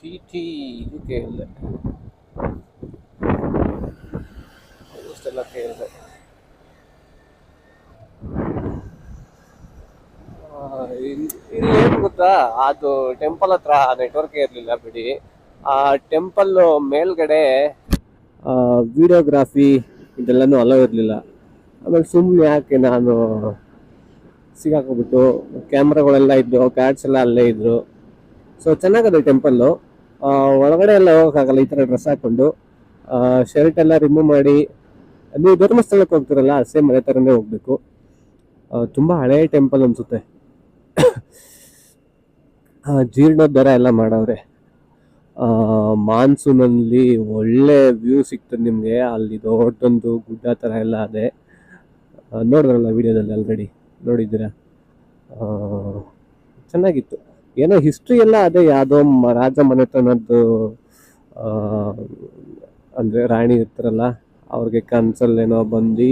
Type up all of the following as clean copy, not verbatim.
T T ಇದು ಕೇಳಿದೆ, ಅಷ್ಟೆಲ್ಲ ಕೇಳಿದೆ. ಇಲ್ಲಿ ಏನು ಗೊತ್ತಾ, ಅದು ಟೆಂಪಲ್ ಹತ್ರ ನೆಟ್ವರ್ಕ್ ಇರಲಿಲ್ಲ ಬಿಡಿ. ಆ ಟೆಂಪಲ್ ಮೇಲ್ಗಡೆ ವಿಡಿಯೋಗ್ರಾಫಿ ಇದೆಲ್ಲನೂ ಅಲೋ ಇರಲಿಲ್ಲ. ಆಮೇಲೆ ಸುಮ್ಮನೆ ಯಾಕೆ ನಾನು ಸಿಗಾಕೋಗ್ಬಿಟ್ಟು, ಕ್ಯಾಮ್ರಾಗಳೆಲ್ಲ ಇದ್ದು, ಗಾರ್ಡ್ಸ್ ಎಲ್ಲ ಅಲ್ಲೇ ಇದ್ರು. ಸೊ ಚೆನ್ನಾಗದೆ ಟೆಂಪಲ್ಲು. ಒಳಗಡೆ ಎಲ್ಲ ಹೋಗೋಕ್ಕಾಗಲ್ಲ ಈ ಥರ ಡ್ರೆಸ್ ಹಾಕೊಂಡು. ಶರ್ಟ್ ಎಲ್ಲ ರಿಮೂವ್ ಮಾಡಿ, ನೀವು ಧರ್ಮಸ್ಥಳಕ್ಕೆ ಹೋಗ್ತಿರಲ್ಲ ಸೇಮ್ ಅದೇ ಥರನೇ ಹೋಗ್ಬೇಕು. ತುಂಬ ಹಳೆಯ ಟೆಂಪಲ್ ಅನಿಸುತ್ತೆ. ಜೀರ್ಣೋದ್ಧಾರ ಎಲ್ಲ ಮಾಡವ್ರೆ. ಮಾನ್ಸೂನಲ್ಲಿ ಒಳ್ಳೆ ವ್ಯೂ ಸಿಗ್ತದೆ ನಿಮಗೆ. ಅಲ್ಲಿ ದೊಡ್ಡೊಂದು ಗುಡ್ಡ ಥರ ಎಲ್ಲ ಅದೇ, ನೋಡಿದ್ರಲ್ಲ ವಿಡಿಯೋದಲ್ಲಿ ಆಲ್ರೆಡಿ ನೋಡಿದ್ದೀರಾ. ಚೆನ್ನಾಗಿತ್ತು. ಏನೋ ಹಿಸ್ಟ್ರಿ ಎಲ್ಲ ಅದೇ, ಯಾವುದೋ ರಾಜ ಮನೆತನದ್ದು, ಅಂದರೆ ರಾಣಿ ಇರ್ತಾರಲ್ಲ ಅವ್ರಿಗೆ ಕನಸಲ್ಲೇನೋ ಬಂದು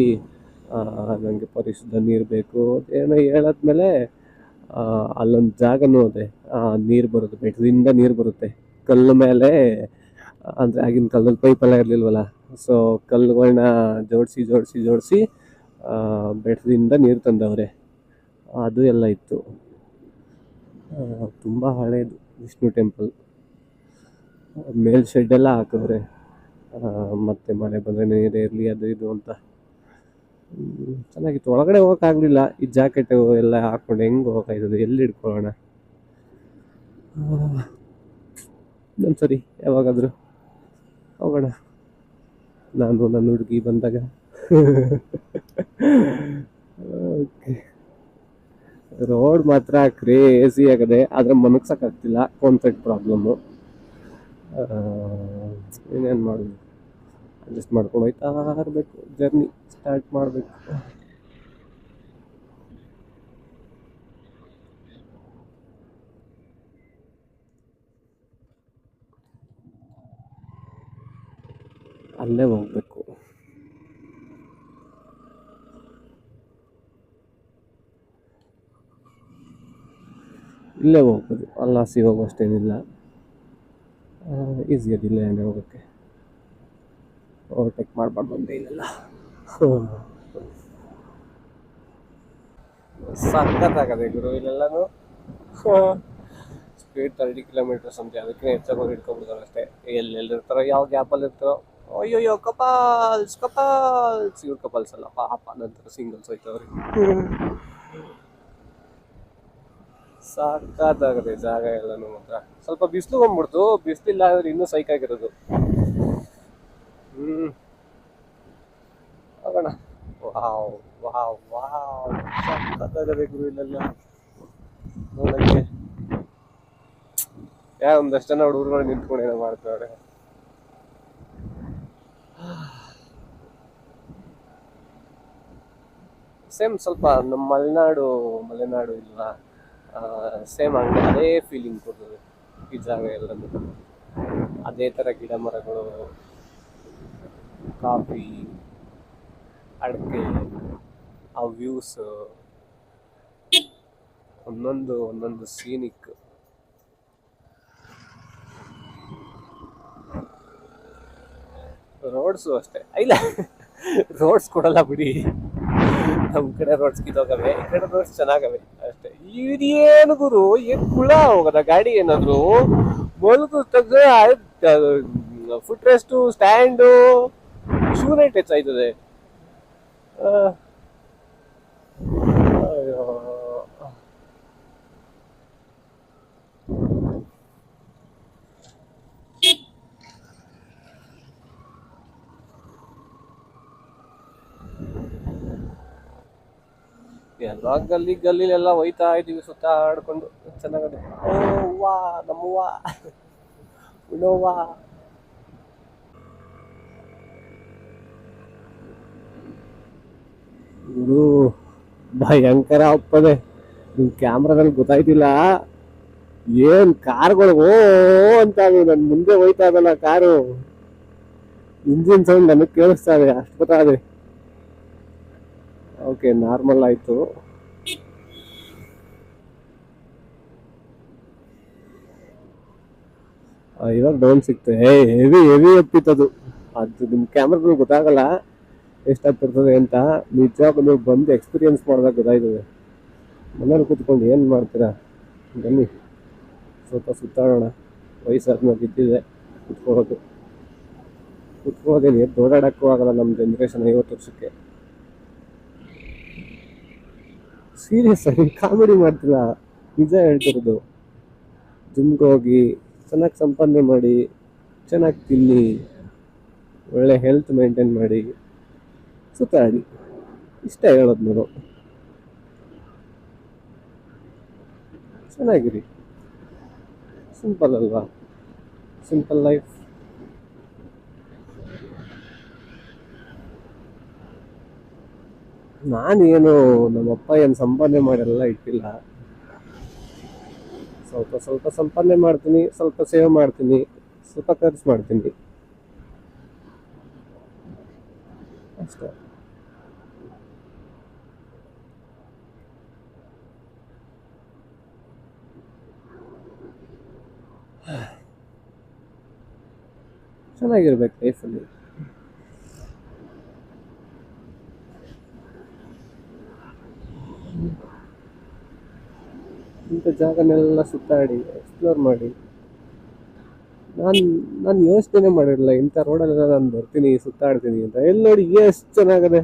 ನನಗೆ ಪರಿಶುದ್ಧ ನೀರು ಬೇಕು ಏನೋ ಹೇಳಾದ್ಮೇಲೆ ಅಲ್ಲೊಂದು ಜಾಗನೂ ಅದೇ, ನೀರು ಬರುತ್ತೆ, ಬೆಟ್ಟದಿಂದ ನೀರು ಬರುತ್ತೆ ಕಲ್ಲು ಮೇಲೆ. ಅಂದರೆ ಆಗಿನ ಕಾಲದಲ್ಲಿ ಪೈಪೆಲ್ಲ ಇರಲಿಲ್ವಲ್ಲ, ಸೊ ಕಲ್ಲುಗಳನ್ನ ಜೋಡಿಸಿ ಜೋಡಿಸಿ ಜೋಡಿಸಿ ಬೆಟ್ಟದಿಂದ ನೀರು ತಂದವ್ರೆ. ಅದು ಎಲ್ಲ ಇತ್ತು. ತುಂಬ ಹಳೇದು ವಿಷ್ಣು ಟೆಂಪಲ್. ಮೇಲ್ ಶೆಡ್ಡೆಲ್ಲ ಹಾಕಿದ್ರೆ ಮತ್ತೆ ಮಳೆ ಬಂದರೆ ನೀರೇ ಇರಲಿ ಅದು ಇದು ಅಂತ. ಚೆನ್ನಾಗಿತ್ತು. ಒಳಗಡೆ ಹೋಗೋಕ್ಕಾಗಲಿಲ್ಲ, ಈ ಜಾಕೆಟು ಎಲ್ಲ ಹಾಕ್ಕೊಂಡು ಹೆಂಗೆ ಹೋಗೋಕ್ಕಾಯ್ತದೆ, ಎಲ್ಲಿ ಇಟ್ಕೊಳ್ಳೋಣ. ಸರಿ ಯಾವಾಗಾದರೂ ಹೋಗೋಣ, ನಾನು ನನ್ನ ಹುಡುಗಿ ಬಂದಾಗ. ಓಕೆ. ರೋಡ್ ಮಾತ್ರ ಕ್ರೇಜಿ ಆಗದೆ, ಆದರೆ ಮನಗ್ಸೋಕ್ಕಾಗ್ತಿಲ್ಲ, ಕಾನ್ಸೆಪ್ಟ್ ಪ್ರಾಬ್ಲಮ್ಮು. ಏನೇನು ಮಾಡೋದು, ಅಡ್ಜಸ್ಟ್ ಮಾಡ್ಕೊಂಡು ಹೋಯ್ತಾ ಇರಬೇಕು, ಜರ್ನಿ ಸ್ಟಾರ್ಟ್ ಮಾಡಬೇಕು. ಅಲ್ಲೇ ಹೋಗ್ಬೇಕು. ಇಲ್ಲೇ ಹೋಗ್ಬೋದು, ಅಲ್ಲಾಸಿ ಹೋಗೋಷ್ಟೇನಿಲ್ಲ, ಈಸಿ ಅದು ಇಲ್ಲೇ ಹೋಗೋಕ್ಕೆ. ಓವರ್ಟೇಕ್ ಮಾಡಬಾರ್ದು ಅಂತ ಇಲ್ಲೆಲ್ಲ. ಸಖತ್ತಾಗದೆ ಗುರು ಇಲ್ಲೆಲ್ಲನೂ. ಸ್ಪೀಡ್ 30 ಕಿಲೋಮೀಟರ್ಸ್ ಅಂತೆ, ಅದಕ್ಕೆ ಹೆಚ್ಚಾಗಿ ಹಿಡ್ಕೊಬಿಡ್ತಾರೆ ಅಷ್ಟೇ. ಎಲ್ಲೆಲ್ಲಿರ್ತಾರೋ, ಯಾವ ಗ್ಯಾಪಲ್ಲಿ ಇರ್ತಾರೋ. ಅಯ್ಯೋಯ್ಯೋ ಕಪಲ್ಸ್ ಕಪಲ್ಸ್, ಇವ್ರು ಕಪಲ್ಸ್ ಅಲ್ಲ ಪಾಪ, ನಂತರ ಸಿಂಗಲ್ಸ್ ಹೋಯ್ತವ್ರಿ. ಸಾಕಾಗದೆ ಜಾಗ ಎಲ್ಲನೂ ಮಾತ್ರ. ಸ್ವಲ್ಪ ಬಿಸಿಲು ಬಂದ್ಬಿಡ್ತು, ಬಿಸಿಲಿಲ್ಲ ಅಂದ್ರೆ ಇನ್ನೂ ಸೈಕಾಗಿರೋದು. ಹೋಗೋಣ. ವಾವ್ ವಾವ್ ವಾವ್, ಸಾಕಾಗದೆ ಗುರು ಇಲ್ಲೆಲ್ಲ ನೋಡಕ್ಕೆ. ಒಂದಷ್ಟು ಜನ ಹುಡುಗರುಗಳು ನಿಂತ್ಕೊಂಡು ಏನೋ ಮಾಡ್ತಾರೆ. ಸೇಮ್ ಸ್ವಲ್ಪ ನಮ್ಮ ಮಲೆನಾಡು ಇಲ್ವಾ, ಸೇಮ್ ಹಂಗೆ ಅದೇ ಫೀಲಿಂಗ್ ಕೊಡ್ತದೆ ಈ ಜಾಗ ಎಲ್ಲನೂ. ಅದೇ ಥರ ಗಿಡ ಮರಗಳು, ಕಾಫಿ, ಅಡಿಕೆ, ಆ ವ್ಯೂಸ್, ಒಂದೊಂದು ಸೀನಿಕ್. ರೋಡ್ಸು ಅಷ್ಟೇ ಇಲ್ಲ, ರೋಡ್ಸ್ ಕೊಡಲ್ಲ ಬಿಡಿ. ನಮ್ಮ ಕಡೆ ರೋಡ್ಸ್ ಕಿತ್ತೋಗವೆ, ಈ ಕಡೆ ರೋಡ್ಸ್ ಚೆನ್ನಾಗವೆ ಅಷ್ಟೇ. ಇದೇನು ಗುರು, ಏನು ಕುಳ ಹೋಗೋದ ಗಾಡಿ ಏನಾದ್ರು ಮಲ್ಗು ತೆಗ್ದ್ರೆ ಫುಟ್ ರೆಸ್ಟು, ಸ್ಟ್ಯಾಂಡು, ಶೂನೇ ಟಚ್ ಆಯ್ತದೆ. ಅಯ್ಯೋ, ಎಲ್ಲ ಗಲ್ಲಿಲೆಲ್ಲ ಹೋಯ್ತಾ ಇದೀವಿ ಸುತ್ತಾಡ್ಕೊಂಡು, ಚೆನ್ನಾಗದೆ. ಓ ವಾ ನಮ್ಮವ್ವ ಉಣವ್ವ. ಇದು ಭಯಂಕರ ಒಪ್ಪದೆ, ನಿಮ್ ಕ್ಯಾಮ್ರಾದಲ್ಲಿ ಗೊತ್ತಾಯ್ತಿಲ್ಲ. ಏನ್ ಕಾರ್ಗಳು ಓ ಅಂತ ನನ್ ಮುಂದೆ ಹೋಯ್ತಾ ಇದಲ್ಲ ಕಾರು, ಇಂಜಿನ್ ಸೌಂಡ್ ನನಗೆ ಕೇಳಿಸ್ತಾ ಇದೆ, ಅಷ್ಟು ಗೊತ್ತಾದೆ. ಓಕೆ, ನಾರ್ಮಲ್ ಆಯ್ತು. ಇವಾಗ ಡೌನ್ ಸಿಕ್ತು. ಹೆವಿ ಹೆವಿ ಎಪ್ಪಿತ್ತದು. ಅದು ನಿಮ್ಮ ಕ್ಯಾಮ್ರಾಗಳು ಗೊತ್ತಾಗಲ್ಲ ಎಷ್ಟಾಗ್ತಿರ್ತದೆ ಅಂತ. ನಿಜವಾಗ ನೀವು ಬಂದು ಎಕ್ಸ್ಪೀರಿಯನ್ಸ್ ಮಾಡಿದಾಗ ಗೊತ್ತಾಯ್ತದೆ. ಮನೇಲಿ ಕೂತ್ಕೊಂಡು ಏನು ಮಾಡ್ತೀರಾ, ಬನ್ನಿ ಸ್ವಲ್ಪ ಸುತ್ತಾಡೋಣ. ವಯಸ್ಸಾದ್ಮೇಲೆ ಬಿದ್ದಿದೆ, ಕುತ್ಕೊಳ್ಳೋದು ಕುತ್ಕೊಳ್ಳೋದೇನು ಎದ್ದು ಓಡಾಡೋಕ್ಕೂ ಆಗಲ್ಲ ನಮ್ಮ ಜನ್ರೇಷನ್ 50 ವರ್ಷಕ್ಕೆ. ಸೀರಿಯಸ್ ಆಗಿ ಕಾಮಿಡಿ ಮಾಡ್ತಿಲ್ಲ, ನಿಜ ಹೇಳ್ತಿರೋದು. ಜಿಮ್ಗೆ ಹೋಗಿ ಚೆನ್ನಾಗಿ ಸಂಪಾದನೆ ಮಾಡಿ, ಚೆನ್ನಾಗಿ ತಿನ್ನಿ, ಒಳ್ಳೆ ಹೆಲ್ತ್ ಮೇಂಟೈನ್ ಮಾಡಿ, ಸುತ್ತಾಡಿ. ಇಷ್ಟ ಹೇಳೋದು ನಾನು. ಚೆನ್ನಾಗಿರಿ. ಸಿಂಪಲ್ ಅಲ್ವಾ? Simple life. ನಾನೇನು ನಮ್ಮಪ್ಪ ಏನು ಸಂಪಾದನೆ ಮಾಡೆಲ್ಲ ಇಟ್ಟಿಲ್ಲ. ಸ್ವಲ್ಪ ಸ್ವಲ್ಪ ಸಂಪಾದನೆ ಮಾಡ್ತೀನಿ, ಸ್ವಲ್ಪ ಸೇವ್ ಮಾಡ್ತೀನಿ, ಸ್ವಲ್ಪ ಖರ್ಚು ಮಾಡ್ತೀನಿ ಅಷ್ಟೇ. ಚೆನ್ನಾಗಿರ್ಬೇಕು ಲೈಫಲ್ಲಿ. ಇಂಥ ಜಾಗನೆಲ್ಲ ಸುತ್ತಾಡಿ ಎಕ್ಸ್ಪ್ಲೋರ್ ಮಾಡಿ. ನಾನು ನಾನು ಯೋಚನೆ ಮಾಡಿರಲಿಲ್ಲ ಇಂಥ ರೋಡಲ್ಲೆಲ್ಲ ನಾನು ಬರ್ತೀನಿ, ಸುತ್ತಾಡ್ತೀನಿ ಅಂತ. ಎಲ್ಲಿ ನೋಡಿ ಎಷ್ಟು ಚೆನ್ನಾಗದೆ.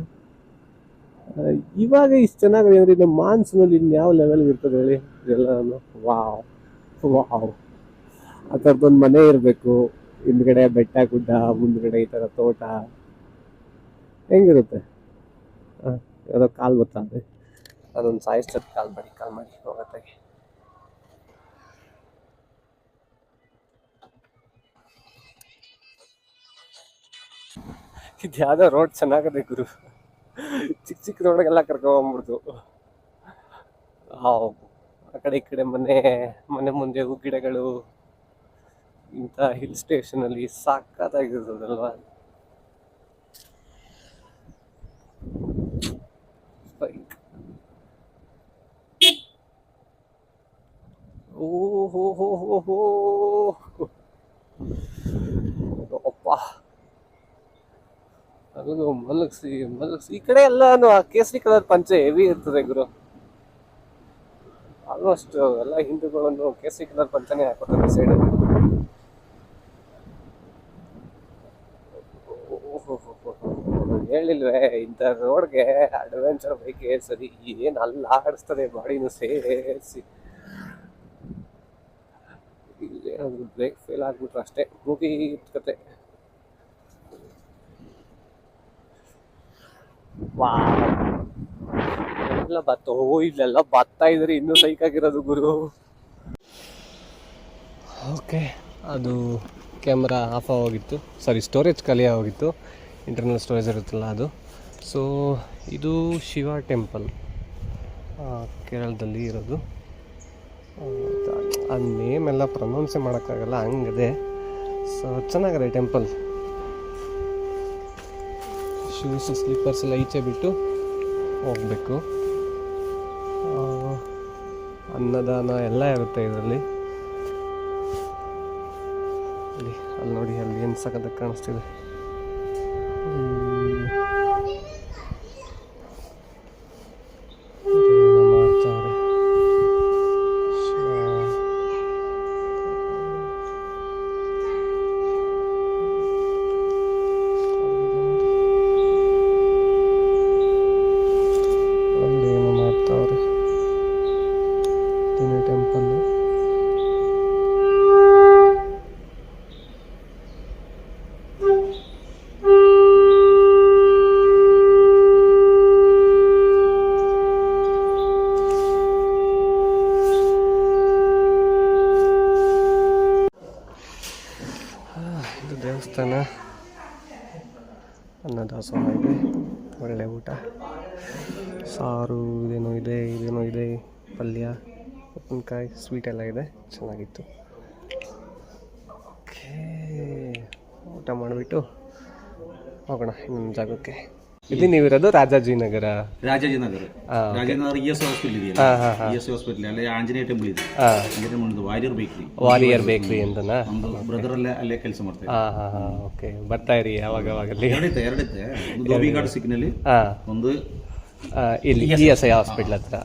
ಇವಾಗ ಇಷ್ಟು ಚೆನ್ನಾಗಿದೆ ಅಂದರೆ ಇನ್ನು ಮಾನ್ಸೂನಲ್ಲಿ ಇನ್ಯಾವ ಲೆವೆಲ್ಗೆ ಇರ್ತದೆ ಹೇಳಿ ಇದೆಲ್ಲ. Wow wow. ಆ ಥರದ್ದೊಂದು ಮನೆ ಇರಬೇಕು, ಹಿಂದ್ಗಡೆ ಬೆಟ್ಟ ಗುಡ್ಡ, ಮುಂದ್ಗಡೆ ಈ ಥರ ತೋಟ, ಹೆಂಗಿರುತ್ತೆ? ಹಾಂ, ಯಾವುದೋ ಕಾಲ್ ಗೊತ್ತಾದ್ರೆ ಅದೊಂದು ಸಾಯಿಸ್ತದೆ. ಕಾಲ್ ಮಾಡಿ ಹೋಗತ್ತಾಗೆ. ಇದು ಯಾವುದೋ ರೋಡ್ ಚೆನ್ನಾಗದೆ ಗುರು. ಚಿಕ್ಕ ಚಿಕ್ಕ ರೋಡ್ಗೆಲ್ಲ ಕರ್ಕೊಂಡ್ಬಿಡ್ತು. ಹಾವ್. ಆ ಕಡೆ ಈ ಕಡೆ ಮನೆ ಮುಂದೆ ಹೂ ಗಿಡಗಳು. ಇಂಥ ಹಿಲ್ ಸ್ಟೇಷನಲ್ಲಿ ಸಾಕಾಗಿರ್ತದಲ್ವಾ. ಓಹೋ ಹೋ ಹೋ ಹೋ. ಅಪ್ಪ, ಅದು ಮಲಗಿಸಿ ಈ ಕಡೆ ಎಲ್ಲಾನು ಆ ಕೇಸರಿ ಕಲರ್ ಪಂಚೆ ಹೆವಿ ಇರ್ತದೆ ಗುರು. ಆಲ್ಮೋಸ್ಟ್ ಎಲ್ಲ ಹಿಂದೂಗಳನ್ನು ಕೇಸರಿ ಕಲರ್ ಪಂಚನೆ ಹಾಕೋತಾರೆ ಸೈಡ್. ಹೇಳಿಲ್ವೇ ಇಂಥ ರೋಡ್ಗೆ ಅಡ್ವೆಂಚರ್ ಬೈಕ್ ಸರಿ ಏನು ಅಲ್ಲ ಆಡಿಸ್ತದೆ ಬಾಡಿನೂ ಸೇರಿಸಿ. ಇಲ್ಲೇನಾದ್ರು ಬ್ರೇಕ್ ಫೇಲ್ ಆಗ್ಬಿಟ್ರೆ ಅಷ್ಟೇ ಮುಗೀತು. ವಾ, ಎಲ್ಲ ಇಲ್ಲೆಲ್ಲ ಬರ್ತಾ ಇದ್ರಿ ಇನ್ನೂ ಸೈಕಾಗಿರೋದು ಗುರು. ಓಕೆ, ಅದು ಕ್ಯಾಮ್ರಾ ಆಫ್ ಆಗೋಗಿತ್ತು, ಸ್ಟೋರೇಜ್ ಖಾಲಿ ಆಗೋಗಿತ್ತು. ಇಂಟರ್ನಲ್ ಸ್ಟೋರೇಜ್ ಇರುತ್ತಲ್ಲ ಅದು. ಸೊ ಇದು ಶಿವ ಟೆಂಪಲ್, ಕೇರಳದಲ್ಲಿ ಇರೋದು. ಆ ನೇಮ್ ಎಲ್ಲ ಪ್ರೊನೌನ್ಸೇ ಮಾಡೋಕ್ಕಾಗಲ್ಲ, ಹಂಗದೆ. ಸೊ ಚೆನ್ನಾಗಿದೆ ಟೆಂಪಲ್. ಶೂಸ್ ಸ್ಲಿಪ್ಪರ್ಸ್ ಎಲ್ಲ ಈಚೆ ಬಿಟ್ಟು ಹೋಗಬೇಕು. ಅನ್ನದಾನ ಎಲ್ಲ ಇರುತ್ತೆ ಇದರಲ್ಲಿ. ಅಲ್ಲಿ ನೋಡಿ, ಅಲ್ಲಿ ಏನು ಸಖತ್ತಾಗಿ ಕಾಣಿಸ್ತಿದೆ. ಇದು ದೇವಸ್ಥಾನ. ಅನ್ನದಾಸೋಹ ಇದೆ, ಒಳ್ಳೆ ಊಟ, ಸಾರು ಇದೇನೋ ಇದೆ, ಪಲ್ಯ, ಉಪ್ಪಿನಕಾಯಿ, ಸ್ವೀಟ್ ಎಲ್ಲ ಇದೆ, ಚೆನ್ನಾಗಿತ್ತು. ಓಕೆ, ಊಟ ಮಾಡಿಬಿಟ್ಟು ಹೋಗೋಣ ಇನ್ನೊಂದು ಜಾಗಕ್ಕೆ. ಇದು ನೀವಿರೋದು ರಾಜಾಜಿನಗರ. ರಾಜಾಜಿನಗರ ರಾಜಾಜಿನಗರ ES ಹಾಸ್ಪಿಟಲ್ ಇದೆಯಲ್ಲ, ES ಹಾಸ್ಪಿಟಲ್ ಅಲ್ಲಿ ಆಂಜನೇಯ ಟೆಂಪಲ್ ಇದೆ. ಆಂಜನೇಯ ಮುಂದೆ ವಾರಿಯರ್ ಬೇಕ್ರಿ ಅಂತನಾ ಒಂದು ಬ್ರದರ್ ಅಲ್ಲೇ ಕೆಲಸ ಮಾಡ್ತಾರೆ. ಓಕೆ, ಬರ್ತಾ ಇರಿ ಯಾವಾಗ ಅವಾಗಲ್ಲಿ. ಎರಡಿತ್ತೆ ಒಂದು ಧೋಬಿಘಾಟ್ ಸಿಗ್ನಲ್ಲಿ, ಒಂದು ಇಲ್ಲಿ ESI ಹಾಸ್ಪಿಟಲ್ ಹತ್ರ.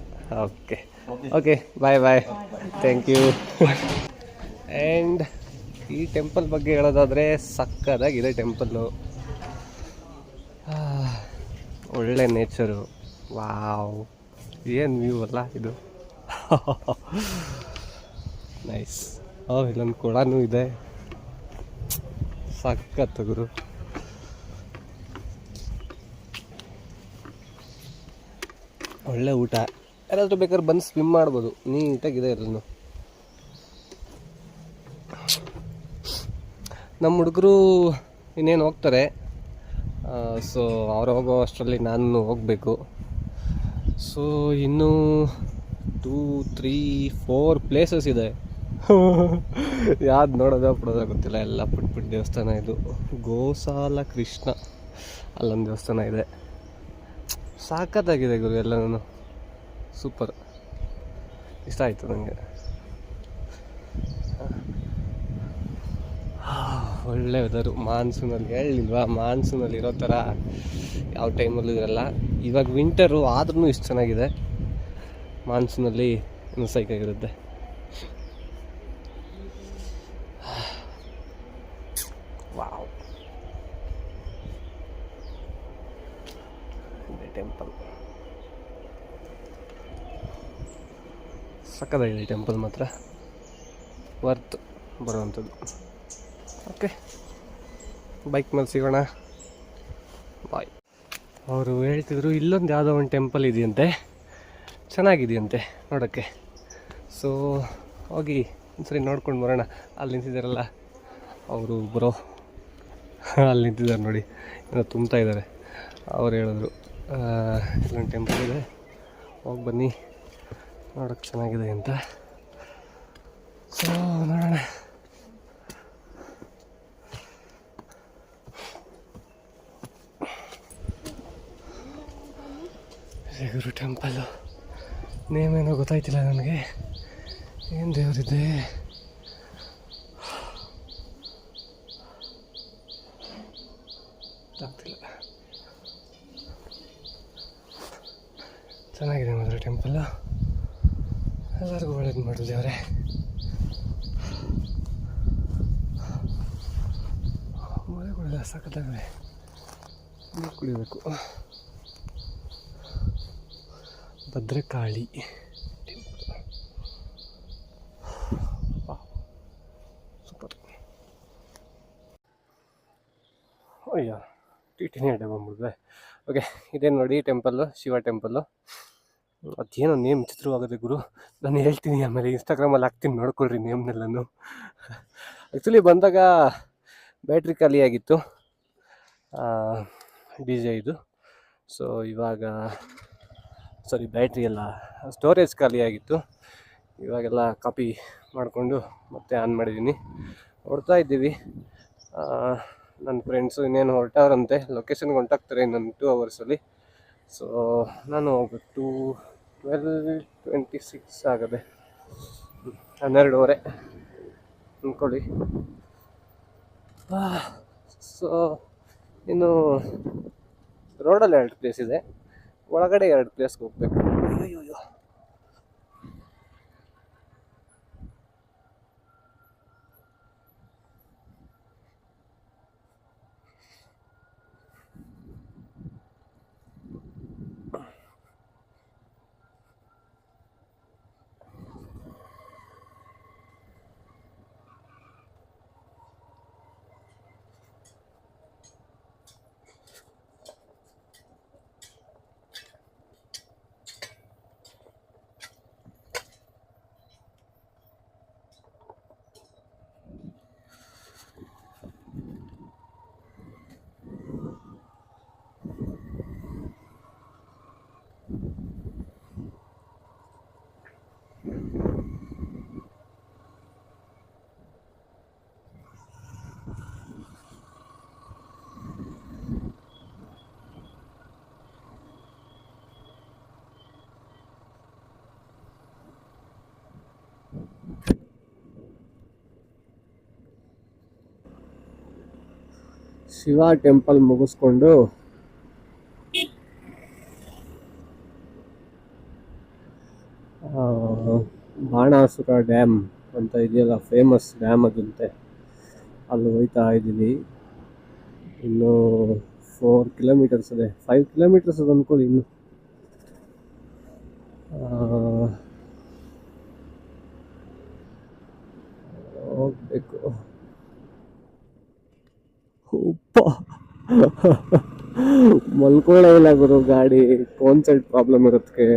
Okay, bye, thank you. And ಈ ಟೆಂಪಲ್ ಬಗ್ಗೆ ಹೇಳೋದಾದರೆ ಸಕ್ಕದಾಗಿದೆ ಟೆಂಪಲ್ಲು. ಒಳ್ಳೆ ನೇಚರು, ವಾವ್, ಏನು ವ್ಯೂ ಅಲ್ಲ ಇದು. ನೈಸ್. ಇಲ್ಲೊಂದು ಕೊಳನೂ ಇದೆ, ಸಕ್ಕತ್ತು ಗುರು. ಒಳ್ಳೆ ಊಟ, ಯಾರಾದರೂ ಬೇಕಾದ್ರೆ ಬಂದು ಸ್ವಿಮ್ ಮಾಡ್ಬೋದು, ನೀಟಾಗಿದೆ ಎಲ್ಲನೂ. ನಮ್ಮ ಹುಡುಗರು ಇನ್ನೇನು ಹೋಗ್ತಾರೆ, ಸೊ ಅವ್ರು ಹೋಗೋ ಅಷ್ಟರಲ್ಲಿ ನಾನು ಹೋಗಬೇಕು. ಸೊ ಇನ್ನೂ 2, 3, 4 ಪ್ಲೇಸಸ್ ಇದೆ. ಯಾವ್ದು ನೋಡೋದೋ ಬಿಡೋದೋ ಗೊತ್ತಿಲ್ಲ, ಎಲ್ಲ ಪುಟ್ಟ ದೇವಸ್ಥಾನ. ಇದು ಗೋಸಾಲ ಕೃಷ್ಣ, ಅಲ್ಲೊಂದು ದೇವಸ್ಥಾನ ಇದೆ. ಸಾಕತ್ತಾಗಿದೆ ಗುರು, ಎಲ್ಲನೂ ಸೂಪರ್, ಇಷ್ಟ ಆಯಿತು ನನಗೆ. ಒಳ್ಳೆ ವೆದರು, ಮಾನ್ಸೂನಲ್ಲಿ ಹೇಳಿಲ್ವಾ, ಮಾನ್ಸೂನಲ್ಲಿ ಇರೋ ಥರ ಯಾವ ಟೈಮಲ್ಲೂ ಇರಲ್ಲ. ಇವಾಗ ವಿಂಟರು ಆದ್ರೂ ಇಷ್ಟು ಚೆನ್ನಾಗಿದೆ, ಮಾನ್ಸೂನಲ್ಲಿ ಇನ್ನೂ ಸೈಕಾಗಿರುತ್ತೆ. ವಾವ್, ಟೆಂಪಲ್ ಸಕ್ಕದಾಗಿದೆ. ಟೆಂಪಲ್ ಮಾತ್ರ ವರ್ತ್ ಬರುವಂಥದ್ದು. ಓಕೆ, ಬೈಕ್ ಮೇಲೆ ಸಿಗೋಣ, ಬಾಯ್. ಅವರು ಹೇಳ್ತಿದ್ರು ಇಲ್ಲೊಂದು ಯಾವುದೋ ಒಂದು ಟೆಂಪಲ್ ಇದೆಯಂತೆ, ಚೆನ್ನಾಗಿದೆಯಂತೆ ನೋಡೋಕ್ಕೆ. ಸೊ ಹೋಗಿ ಒಂದ್ಸರಿ ನೋಡ್ಕೊಂಡು ಬರೋಣ. ಅಲ್ಲಿ ನಿಂತಿದ್ದಾರಲ್ಲ ಅವರು ಬರೋ, ಅಲ್ಲಿ ನಿಂತಿದ್ದಾರೆ ನೋಡಿ, ಏನೋ ತುಂಬ್ತಾ ಇದ್ದಾರೆ. ಅವ್ರು ಹೇಳಿದ್ರು ಇಲ್ಲೊಂದು ಟೆಂಪಲ್ ಇದೆ, ಹೋಗಿ ಬನ್ನಿ, ನೋಡೋಕ್ಕೆ ಚೆನ್ನಾಗಿದೆ ಅಂತ. ಸೊ ನೋಡೋಣ. ಗುರು ಟೆಂಪಲ್ಲು ನೇಮ್ ಏನೋ ಗೊತ್ತಾಯ್ತಿಲ್ಲ ನನಗೆ, ಏನು ದೇವರಿದೆ. ಆಗ್ತಿಲ್ಲ, ಚೆನ್ನಾಗಿದೆ ಮಾತ್ರ ಟೆಂಪಲ್ಲು, ಎಲ್ಲರಿಗೂ ಒಳ್ಳೇದು ಮಾಡಲಿ ಅವರೇ. ಮಳೆಗಳೆಲ್ಲ ಸಖತ್ತಾಗವೆ, ನೀರು ಕುಡಿಬೇಕು. Bhadrakali temple, super. ಅಯ್ಯ, ಟಿಟಿನಿ ಅಡ್ಡ ಬಂದ್ಬಿಡ್ದೆ. ಓಕೆ, ಇದೇನು ನೋಡಿ ಟೆಂಪಲ್ಲು, ಶಿವ ಟೆಂಪಲ್ಲು. ಅದೇನೋ ನೇಮ್ ಚಿತ್ರವಾಗುತ್ತೆ ಗುರು, ನಾನು ಹೇಳ್ತೀನಿ ಆಮೇಲೆ ಇನ್ಸ್ಟಾಗ್ರಾಮಲ್ಲಿ ಹಾಕ್ತೀನಿ, ನೋಡ್ಕೊಳ್ರಿ ನೇಮ್ನೆಲ್ಲನು. ಆ್ಯಕ್ಚುಲಿ ಬಂದಾಗ ಬ್ಯಾಟ್ರಿ ಖಾಲಿಯಾಗಿತ್ತು, DJ ಇದು. ಸೊ ಇವಾಗ ಬ್ಯಾಟ್ರಿ ಎಲ್ಲ ಸ್ಟೋರೇಜ್ ಖಾಲಿಯಾಗಿತ್ತು, ಇವಾಗೆಲ್ಲ ಕಾಪಿ ಮಾಡಿಕೊಂಡು ಮತ್ತೆ ಆನ್ ಮಾಡಿದ್ದೀನಿ. ಹೊರಡ್ತಾ ಇದ್ದೀವಿ. ನನ್ನ ಫ್ರೆಂಡ್ಸು ಇನ್ನೇನು ಹೊರಟವ್ರಂತೆ, ಲೊಕೇಶನ್ಗೆ ಹೊಂಟಾಗ್ತಾರೆ ಇನ್ನೊಂದು 2 ಅವರ್ಸಲ್ಲಿ. ಸೊ ನಾನು ಹೋಗ್ಬಿಟ್ಟು 12:26 ಆಗದೆ, 12:30 ಅಂದ್ಕೊಳ್ಳಿ. ಸೊ ಇನ್ನು ರೋಡಲ್ಲಿ 2 ಪ್ಲೇಸ್ ಇದೆ, ಒಳಗಡೆ 2 ಪ್ಲೇಸ್ಗೆ ಹೋಗ್ಬೇಕು. ಅಯ್ಯೋ, ಶಿವ ಟೆಂಪಲ್ ಮುಗಿಸ್ಕೊಂಡು ಬಾಣಾಸುರ ಡ್ಯಾಮ್ ಅಂತ ಇದೆಯಲ್ಲ, ಫೇಮಸ್ ಡ್ಯಾಮ್ ಅದಂತೆ, ಅಲ್ಲಿ ಹೋಯ್ತಾ ಇದ್ದೀವಿ. ಇನ್ನು 4 ಕಿಲೋಮೀಟರ್ಸ್ ಇದೆ, 5 ಕಿಲೋಮೀಟರ್ಸ್ ಅದು ಅಂದ್ಕೊಳ್ಳಿ ಇನ್ನು. ಹೋಗ್ಬೇಕು. ಉಪ್ಪ ಮಲ್ಕೊಳ್ಳೇ ಇಲ್ಲ ಗುರು, ಗಾಡಿ ಫೋನ್ ಸೈಡ್ ಪ್ರಾಬ್ಲಮ್ ಇರೋದಕ್ಕೆ.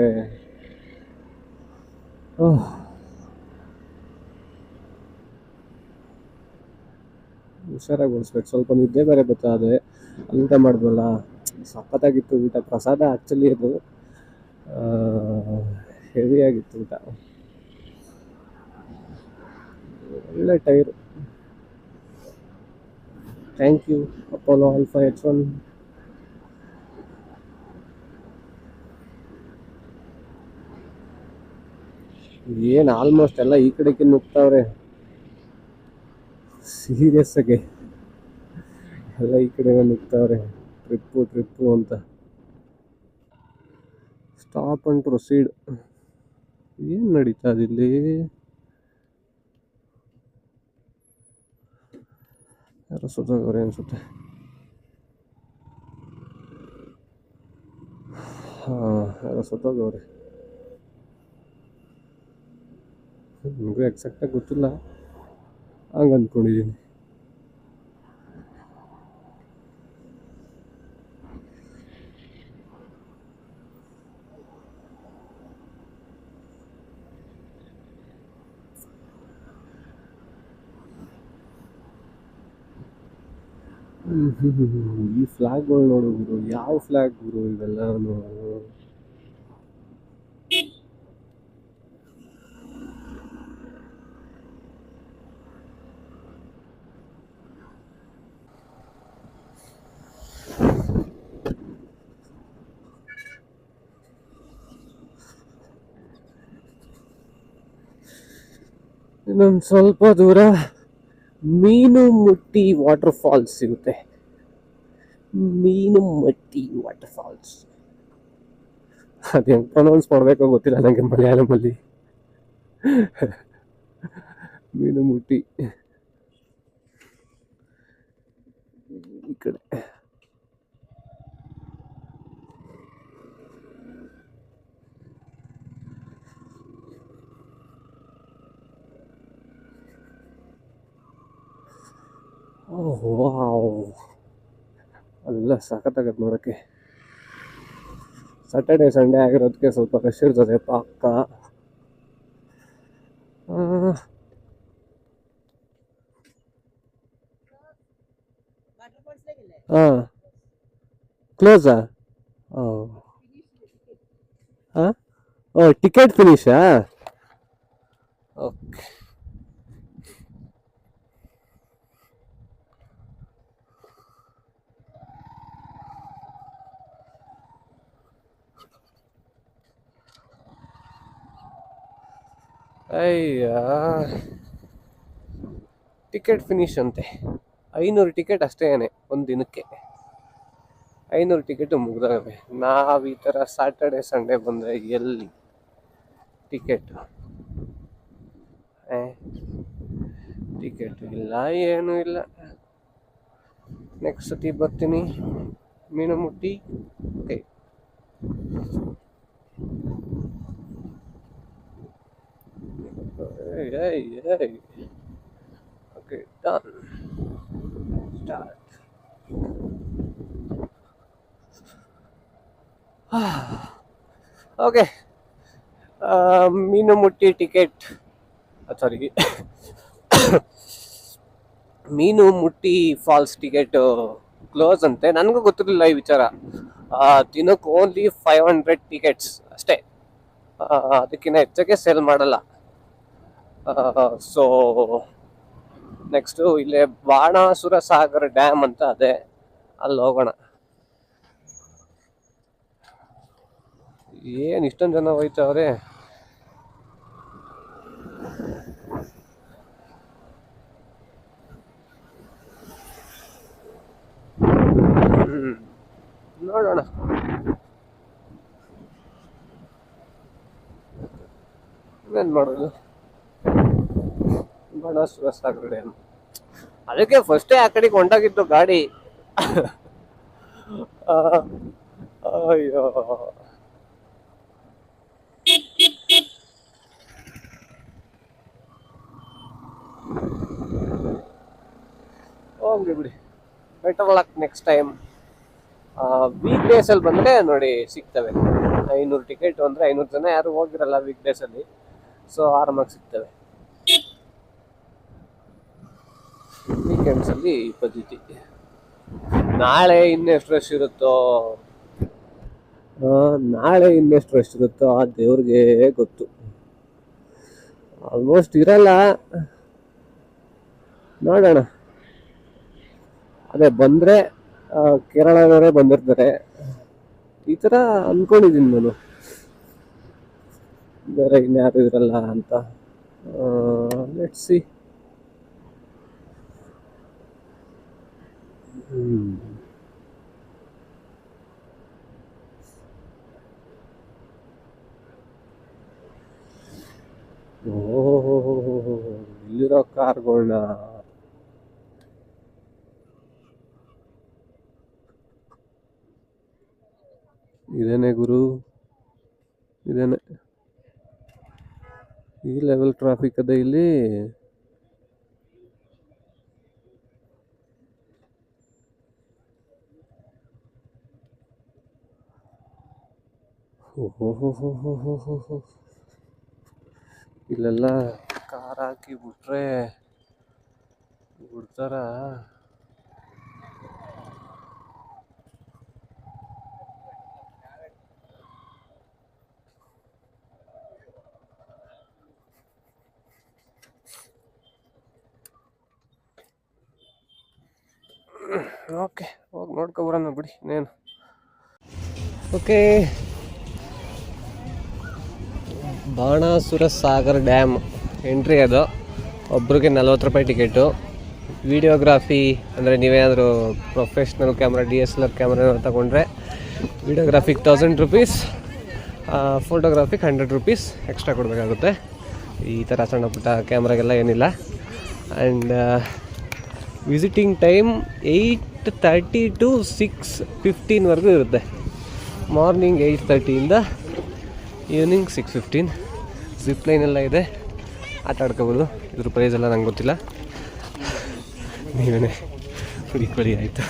ಹುಷಾರಾಗಿ ಓಡಿಸ್ಬೇಕು. ಸ್ವಲ್ಪ ನಿದ್ದೆ ಬೇರೆ ಬರ್ತಾದೆ. ಊಟ ಮಾಡಿದ್ವಲ್ಲ, ಸಖತ್ತಾಗಿತ್ತು ಊಟ. ಪ್ರಸಾದ ಆ್ಯಕ್ಚುಲಿ ಅದು ಹೆವಿಯಾಗಿತ್ತು ಊಟ. ಒಳ್ಳೆ tyre. Thank you Apollo alpha H1. ಏನು ಆಲ್ಮೋಸ್ಟ್ ಎಲ್ಲ ಈ ಕಡೆಗೆ ನುಗ್ತಾವ್ರೆ, ಸೀರಿಯಸ್ ಆಗಿ ಎಲ್ಲ ಈ ಕಡೆ ನುಗ್ತಾವ್ರೆ. ಟ್ರಿಪ್ಪು ಅಂತ. Stop and proceed. ಏನು ನಡೀತಾ ಇಲ್ಲಿ? ಯಾರೋ ಸುತ್ತೋಗವ್ರೆ ಅನ್ಸುತ್ತೆ. ಯಾರೋ ಸುತ್ತೋಗವ್ರೆ. ನನಗೂ ಎಕ್ಸಾಕ್ಟಾಗಿ ಗೊತ್ತಿಲ್ಲ, ಹಂಗೆ ಅಂದ್ಕೊಂಡಿದ್ದೀನಿ. ಈ ಫ್ಲಾಗ್ಗಳು ನೋಡು ಗುರು, ಯಾವ ಫ್ಲಾಗ್ ಗುರು ಇವೆಲ್ಲ? ಇನ್ನೊಂದು ಸ್ವಲ್ಪ ದೂರ ಮೀನುಮುಟ್ಟಿ ವಾಟರ್ ಫಾಲ್ಸ್ ಸಿಗುತ್ತೆ. ಮೀನುಮಟ್ಟಿ ವಾಟರ್ ಫಾಲ್ಸ್, ಅದು ಹೆಂಗೆ ಪ್ರೊನೌನ್ಸ್ ಮಾಡಬೇಕೋ ಗೊತ್ತಿಲ್ಲ ನನಗೆ ಮಲಯಾಳಮಲ್ಲಿ. ಮೀನುಮುಟ್ಟಿ ಈ ಕಡೆ. ವಾವ್, ಅಲ್ಲ ಸಖತ್ತಾಗತ್ತೆ ನೋಡೋಕ್ಕೆ. ಸ್ಯಾಟರ್ಡೆ ಸಂಡೇ ಆಗಿರೋದಕ್ಕೆ ಸ್ವಲ್ಪ ರಶ್ ಇರ್ತದೆ ಪಕ್ಕ. ಹಾಂ, ಕ್ಲೋಸಾ? ಹಾಂ, ಟಿಕೆಟ್ ಫಿನಿಶಾ? ಓಕೆ. ಅಯ್ಯ, ಟಿಕೆಟ್ ಫಿನಿಶ್ ಅಂತೆ. 500 ಟಿಕೆಟ್ ಅಷ್ಟೇ ಒಂದು ದಿನಕ್ಕೆ. 500 ಟಿಕೆಟು ಮುಗ್ದಾವೆ. ನಾವು ಈ ಥರ ಸ್ಯಾಟರ್ಡೆ ಸಂಡೇ ಬಂದರೆ ಎಲ್ಲಿ ಟಿಕೆಟ್? ಟಿಕೆಟ್ ಇಲ್ಲ, ಏನೂ ಇಲ್ಲ. ನೆಕ್ಸ್ಟ್ ಸತಿ ಬರ್ತೀನಿ Meenmutty. Okay, okay, done. Start. Okay, Meenmutty ticket, sorry, Meenmutty falls ticket close ಅಂತೆ. ನನಗೂ ಗೊತ್ತಿರಲಿಲ್ಲ ಈ ವಿಚಾರ. ದಿನಕ್ಕೆ ಓನ್ಲಿ 500 ಟಿಕೆಟ್ಸ್ ಅಷ್ಟೇ, ಅದಕ್ಕಿಂತ ಹೆಚ್ಚಾಗೆ ಸೇಲ್ ಮಾಡಲ್ಲ. ಸೊ ನೆಕ್ಸ್ಟು ಇಲ್ಲೇ ಬಾಣಾಸುರ ಸಾಗರ್ ಡ್ಯಾಮ್ ಅಂತ ಅದೇ, ಅಲ್ಲಿ ಹೋಗೋಣ. ಏನು ಇಷ್ಟೊಂದು ಜನ ಹೋಯ್ತವ್ರೆ. ಇನ್ನೇನು ಮಾಡೋದು. ಬಾಣಾಸುರ ಸಾಗರ ಡ್ಯಾಮ್, ಅದಕ್ಕೆ ಫಸ್ಟೇ ಆ ಕಡೆಗೆ ಹೊಂಟಾಗಿತ್ತು ಗಾಡಿ. ಅಯ್ಯೋ, ಹೋಗ್ಲಿ ಬಿಡಿ, better luck next time. Week ಡೇಸಲ್ಲಿ ಬಂದರೆ ನೋಡಿ ಸಿಗ್ತವೆ. 500 ಟಿಕೆಟ್ ಅಂದರೆ 500 ಜನ ಯಾರು ಹೋಗಿರಲ್ಲ ವೀಕ್ ಡೇಸಲ್ಲಿ, ಸೊ ಆರಾಮಾಗಿ ಸಿಗ್ತವೆ. ವೀಕೆಂಡ್ಸಲ್ಲಿ ಈ ಪದ್ಧತಿ. ನಾಳೆ ಇನ್ನೆಷ್ಟು ರಶ್ ಇರುತ್ತೋ, ಆ ದೇವ್ರಿಗೆ ಗೊತ್ತು. ಆಲ್ಮೋಸ್ಟ್ ಇರಲ್ಲ, ನೋಡೋಣ. ಅದೇ ಬಂದರೆ ಕೇರಳದವರೇ ಬಂದಿರ್ತಾರೆ ಈ ಥರ ಅಂದ್ಕೊಂಡಿದ್ದೀನಿ ನಾನು, ಬೇರೆ ಇನ್ಯಾರು ಇರಲ್ಲ ಅಂತ. Let's see. ಓಹೋ, ಇಲ್ಲಿರೋ ಕಾರ್ಗಳನ್ನ ಇದೇನೆ ಗುರು, ಇದೇನೆ ಈ ಲೆವೆಲ್ ಟ್ರಾಫಿಕ್ ಅದ ಇಲ್ಲಿ. ಓಹೋ, ಇಲ್ಲೆಲ್ಲ ಕಾರ್ ಹಾಕಿ ಬಿಟ್ರೆ ಬಿಡ್ತಾರ. ಓಕೆ, ಹೋಗಿ ನೋಡ್ಕೊಬರೋಣ ಬಿಡಿ ಇನ್ನೇನು. Okay, Banasura Sagar dam entry. ಅದು ಒಬ್ರಿಗೆ 40 ರೂಪಾಯಿ ಟಿಕೆಟು. ವಿಡಿಯೋಗ್ರಾಫಿ ಅಂದರೆ ನೀವೇನಾದರೂ ಪ್ರೊಫೆಷ್ನಲ್ ಕ್ಯಾಮ್ರಾ DSLR ಕ್ಯಾಮ್ರಾ ತಗೊಂಡ್ರೆ ವಿಡಿಯೋಗ್ರಾಫಿಗೆ 1000 ರೂಪೀಸ್, ಫೋಟೋಗ್ರಾಫಿಗೆ 100 ರೂಪೀಸ್ ಎಕ್ಸ್ಟ್ರಾ ಕೊಡಬೇಕಾಗುತ್ತೆ. ಈ ಥರ ಸಣ್ಣ ಪುಟ್ಟ ಕ್ಯಾಮ್ರಾಗೆಲ್ಲ ಏನಿಲ್ಲ. ಆ್ಯಂಡ್ ವಿಸಿಟಿಂಗ್ ಟೈಮ್ 8:30 to 6:15ವರೆಗೂ ಇರುತ್ತೆ. Morning 8:30ಇಂದ evening 6:15. ಜಿಪ್ಲೈನ್ ಎಲ್ಲ ಇದೆ, ಆಟ ಆಡ್ಕೋಬೋದು. ಇದ್ರ ಪ್ರೈಸ್ ಎಲ್ಲ ನಂಗೆ ಗೊತ್ತಿಲ್ಲ, ನೀವೇ ಹುಡುಕೊಳ್ಳಿ ಆಯಿತು.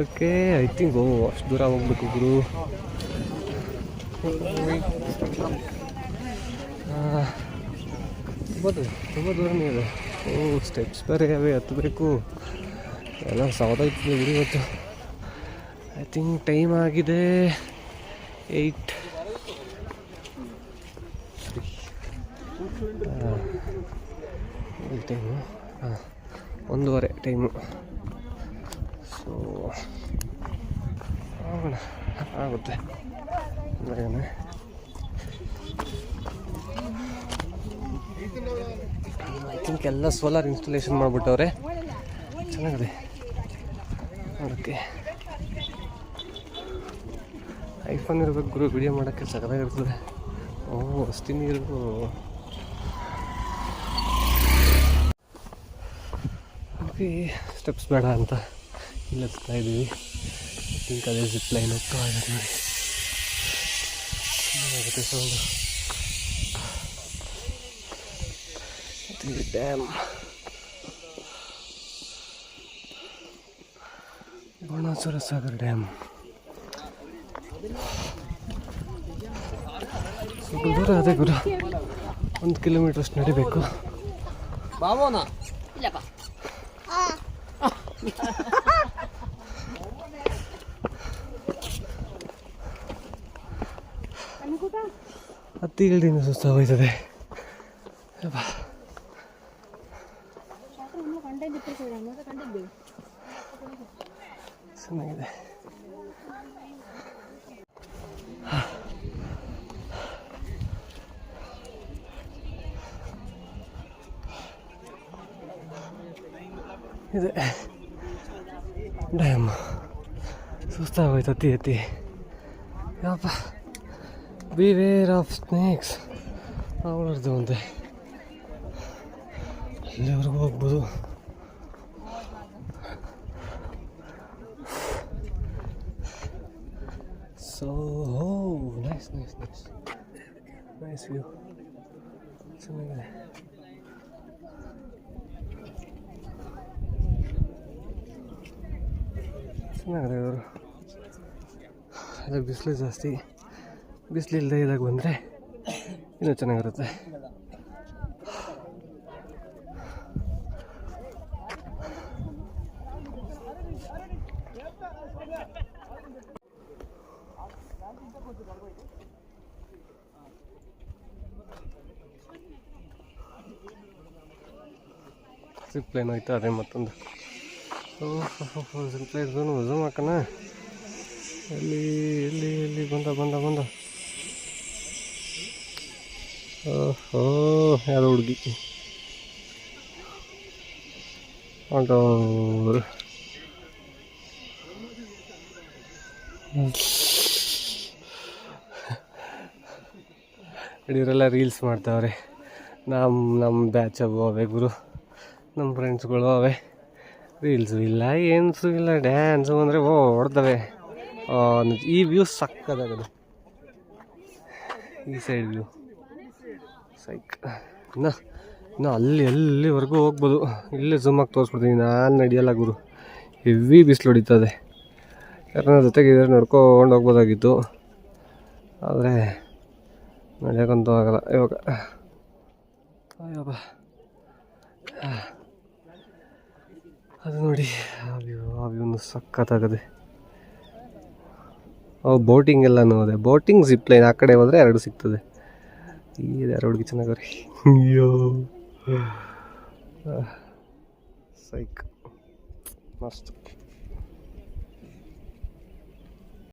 ಓಕೆ, ಐ ಥಿಂಕ್ ಅಷ್ಟು ದೂರ ಹೋಗ್ಬೇಕು ಗುರು. ತುಂಬ ದೂರನೇ ಇದೆ. ಸ್ಟೆಪ್ಸ್ ಬೇರೆ ಯಾವೇ ಹತ್ತಬೇಕು, ಎಲ್ಲ ಸೌದಾಯ್ತದೆ ಗುರು ಇವತ್ತು. ಐ ಥಿಂಕ್ ಟೈಮ್ ಆಗಿದೆ 8. Time 1:15 time. ಸೊ ಹೋಗೋಣ, ಆಗುತ್ತೆ. ಐ ಥಿಂಕ್ ಎಲ್ಲ ಸೋಲಾರ್ ಇನ್ಸ್ಟಾಲೇಷನ್ ಮಾಡಿಬಿಟ್ಟವ್ರೆ, ಚೆನ್ನಾಗಿದೆ ನೋಡೋಕ್ಕೆ. ಐಫೋನ್ ಇರಬೇಕು ಗುರು, ವಿಡಿಯೋ ಮಾಡೋಕ್ಕೆ ಸಗದಾಗಿರ್ತದೆ. ಅಷ್ಟು ನೀರು. ಓಕೆ, ಸ್ಟೆಪ್ಸ್ ಬೇಡ ಅಂತ ಇಲ್ಲ ಹತ್ತಾ ಇದ್ದೀವಿ. ಥಿಂಕ್ ಅದೇ ಜಿಪ್ ಲೈನ್ ಹೋಗ್ತಾ ಇದೆ ನೋಡಿ, ಚೆನ್ನಾಗುತ್ತೆ sound. Dam Banasura Sagar dam. ಸ್ವಲ್ಪ ದೂರ ಅದೇ ಗುರು, 1 ಕಿಲೋಮೀಟರ್ ಅಷ್ಟು ನಡಿಬೇಕು. ಹತ್ತಿ ಇಳಿದಿಂದ ಸುಸ್ತಾಗೋಯ್ತದೆ. ಚೆನ್ನಾಗಿದೆ. ಇದೆ ಡ್ಯಾಮ್, ಸುಸ್ತಾಗೋಯ್ತು ಹತ್ತಿ. ಯಪ್ಪ, ಬಿವೇರ್ ಆಫ್ ಸ್ನೇಕ್ಸ್. ಅವ್ರದ್ದು ಒಂದೇ ಅಲ್ಲಿವರೆಗೂ ಹೋಗ್ಬೋದು. So nice nice nice nice view, ಚೆನ್ನಾಗಿದೆ. ಚೆನ್ನಾಗಿದೆ ಇವರು. ಅದೇ ಬಿಸಿಲು ಜಾಸ್ತಿ, ಬಿಸಿಲು ಇಲ್ಲದೆ ಇದಾಗ ಬಂದರೆ ಇನ್ನೂ ಚೆನ್ನಾಗಿರುತ್ತೆ. ಜಿಪ್ ಲೈನ್ ಹೋಯ್ತಾ, ಅದೇ ಮತ್ತೊಂದು. ಜಿಪ್ ಲೈನ್ ಝೂಮ್ ಹಾಕೋಣ. ಎಲ್ಲಿ ಎಲ್ಲಿ ಎಲ್ಲಿ ಬಂದ ಬಂದ ಬಂದ. ಓಹೋ, ಯಾರು ಹುಡುಗಿ ಹೊಂಟವ್ರು. ಇವರೆಲ್ಲ ರೀಲ್ಸ್ ಮಾಡ್ತಾವ್ರೆ. ನಮ್ಮ ಬ್ಯಾಚವು ಅವೇ ಗುರು, ನಮ್ಮ ಫ್ರೆಂಡ್ಸ್ಗಳು ಅವೇ. ರೀಲ್ಸು ಇಲ್ಲ, ಏನ್ಸು ಇಲ್ಲ, ಡ್ಯಾನ್ಸು ಅಂದರೆ ಹೊಡ್ತವೆ. ಈ ವ್ಯೂ ಸಕ್ಕದಾಗದು, ಈ ಸೈಡ್ ವ್ಯೂ ಸೈಕ್. ಇನ್ನು ಅಲ್ಲಿವರೆಗೂ ಹೋಗ್ಬೋದು. ಇಲ್ಲೇ ಝೂಮಾಗಿ ತೋರಿಸ್ಬಿಡ್ತೀನಿ. ನಾನು ನಡೆಯಲ್ಲ ಗುರು, ಹೆವಿ ಬಿಸಿಲು ಹೊಡಿತದೆ. ಯಾರನ್ನ ಜೊತೆಗೆ ಇದ್ರೆ ನಡ್ಕೊಂಡು ಹೋಗ್ಬೋದಾಗಿತ್ತು, ಆದರೆ ನಡೆಯೋಕ್ಕಂತೂ ಆಗಲ್ಲ ಇವಾಗ. ಅಯ್ಯಪ್ಪ, ಅದು ನೋಡಿ ಆ ವ್ಯೂನು ಸಕ್ಕತ್ತಾಗದೆ. ಬೋಟಿಂಗ್ ಎಲ್ಲನೂ ಅದೇ, ಬೋಟಿಂಗ್ ಜಿಪ್ ಲೈನ್. ಆ ಕಡೆ ಹೋದರೆ 2 ಸಿಗ್ತದೆ. ಈ ಯಾರು ಹುಡುಗಿ ಚೆನ್ನಾಗವ್ರಿ. ಅಯ್ಯೋ ಸೈಕ್ ಮಸ್ತ್.